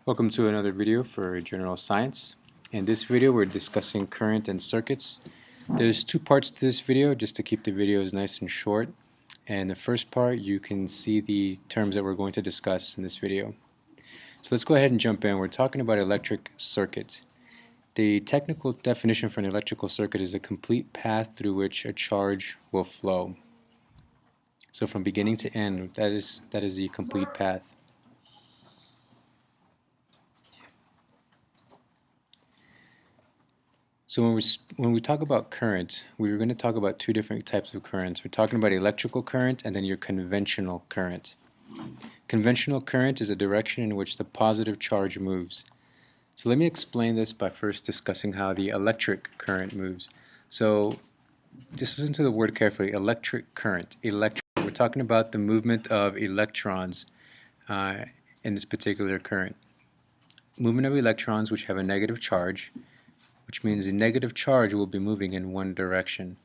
Welcome to another video for General Science. In this video we're discussing current and circuits. There's two parts to this video just to keep the videos nice and short. And the first part you can see the terms that we're going to discuss in this video. So let's go ahead and jump in. We're talking about electric circuit. The technical definition for an electrical circuit is a complete path through which a charge will flow. So from beginning to end, that is the complete path. So when we talk about current, we're going to talk about two different types of currents. We're talking about electrical current and then your conventional current. Conventional current is a direction in which the positive charge moves. So let me explain this by first discussing how the electric current moves. So just listen to the word carefully, electric current. We're talking about the movement of electrons in this particular current. Movement of electrons which have a negative charge, which means the negative charge will be moving in one direction.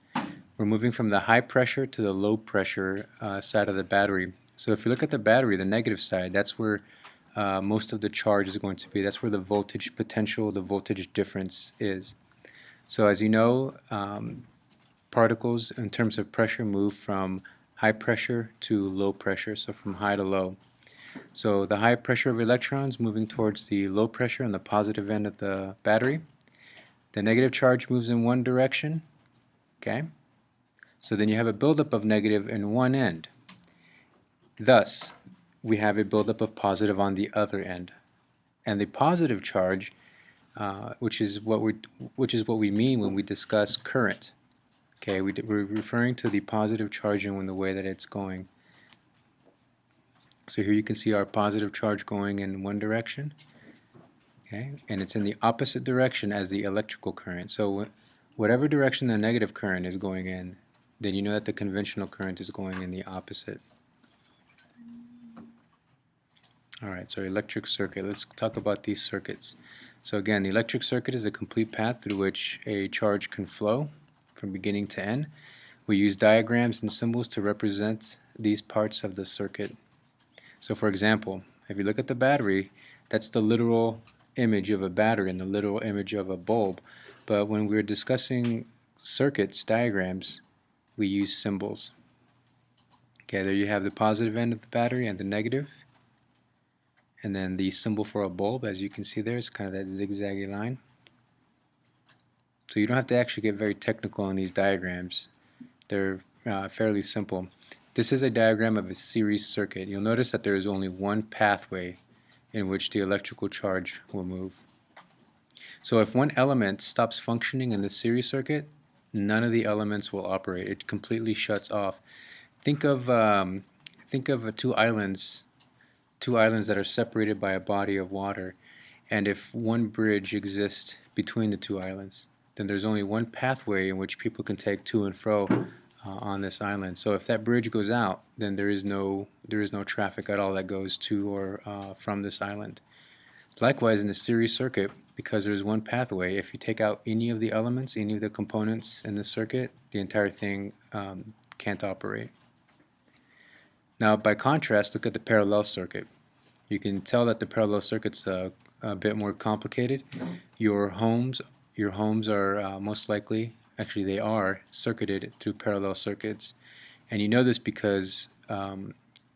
We're moving from the high pressure to the low pressure side of the battery. So if you look at the battery, the negative side, that's where most of the charge is going to be. That's where the voltage potential, the voltage difference is. So as you know, particles in terms of pressure move from high pressure to low pressure, so from high to low. So the high pressure of electrons moving towards the low pressure on the positive end of the battery. The negative charge moves in one direction, okay? So then you have a buildup of negative in one end. Thus, we have a buildup of positive on the other end. And the positive charge, which is what we mean when we discuss current. Okay, we're referring to the positive charge in the way that it's going. So here you can see our positive charge going in one direction. Okay, and it's in the opposite direction as the electrical current. So whatever direction the negative current is going in, then you know that the conventional current is going in the opposite. Alright, so electric circuit. Let's talk about these circuits. So again, the electric circuit is a complete path through which a charge can flow from beginning to end. We use diagrams and symbols to represent these parts of the circuit. So for example, if you look at the battery, that's the literal image of a battery and the literal image of a bulb. But when we're discussing circuits, diagrams, we use symbols. Okay, there you have the positive end of the battery and the negative. And then the symbol for a bulb, as you can see there, is kind of that zigzaggy line. So you don't have to actually get very technical on these diagrams. They're fairly simple. This is a diagram of a series circuit. You'll notice that there is only one pathway in which the electrical charge will move. So if one element stops functioning in the series circuit, none of the elements will operate. It completely shuts off. Think of two islands that are separated by a body of water, and if one bridge exists between the two islands, then there's only one pathway in which people can take to and fro on this island. So if that bridge goes out, then there is no traffic at all that goes to or from this island. Likewise, in the series circuit, because there's one pathway, if you take out any of the elements, any of the components in the circuit, the entire thing can't operate. Now, by contrast, look at the parallel circuit. You can tell that the parallel circuit's a bit more complicated. Your homes are most likely, actually they are, circuited through parallel circuits. And you know this because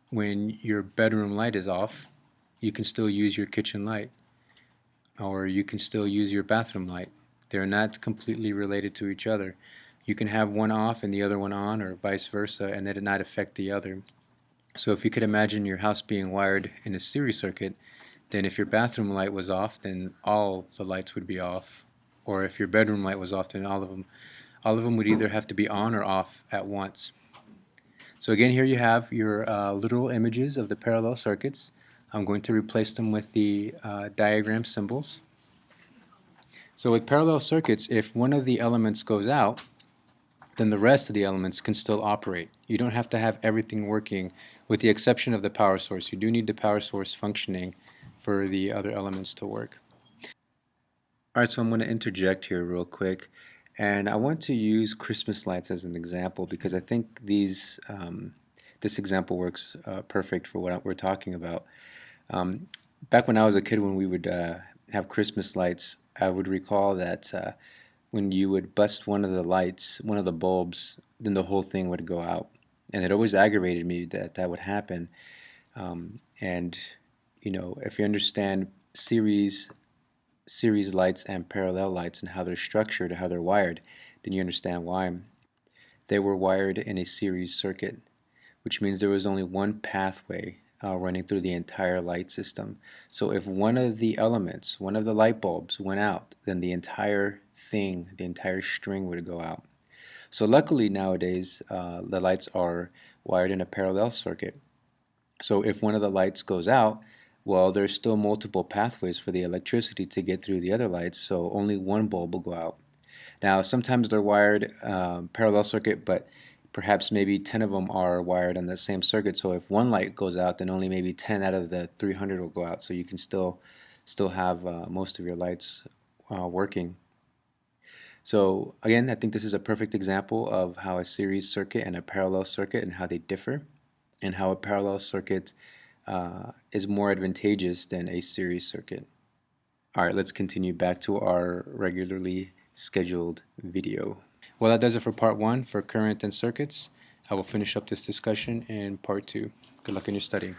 when your bedroom light is off, you can still use your kitchen light, or you can still use your bathroom light. They're not completely related to each other. You can have one off and the other one on, or vice versa, and that it not affect the other. So if you could imagine your house being wired in a series circuit, then if your bathroom light was off, then all the lights would be off. Or if your bedroom light was off, then all of them would either have to be on or off at once. So again, here you have your literal images of the parallel circuits. I'm going to replace them with the diagram symbols. So with parallel circuits, if one of the elements goes out, then the rest of the elements can still operate. You don't have to have everything working, with the exception of the power source. You do need the power source functioning for the other elements to work. Alright, so I'm going to interject here real quick, and I want to use Christmas lights as an example because I think this example works perfect for what we're talking about. Back when I was a kid, when we would have Christmas lights, I would recall that when you would bust one of the lights, one of the bulbs, then the whole thing would go out. And it always aggravated me that that would happen. And if you understand series lights and parallel lights and how they're structured, how they're wired, then you understand why. They were wired in a series circuit, which means there was only one pathway running through the entire light system. So if one of the elements, one of the light bulbs went out, then the entire thing, the entire string would go out. So luckily nowadays, the lights are wired in a parallel circuit. So if one of the lights goes out, well, there's still multiple pathways for the electricity to get through the other lights, so only one bulb will go out. Now, sometimes they're wired parallel circuit, but perhaps maybe 10 of them are wired on the same circuit. So if one light goes out, then only maybe 10 out of the 300 will go out. So you can still have most of your lights working. So again, I think this is a perfect example of how a series circuit and a parallel circuit and how they differ, and how a parallel circuit is more advantageous than a series circuit. All right, let's continue back to our regularly scheduled video. Well, that does it for part one for current and circuits. I will finish up this discussion in part two. Good luck in your studying.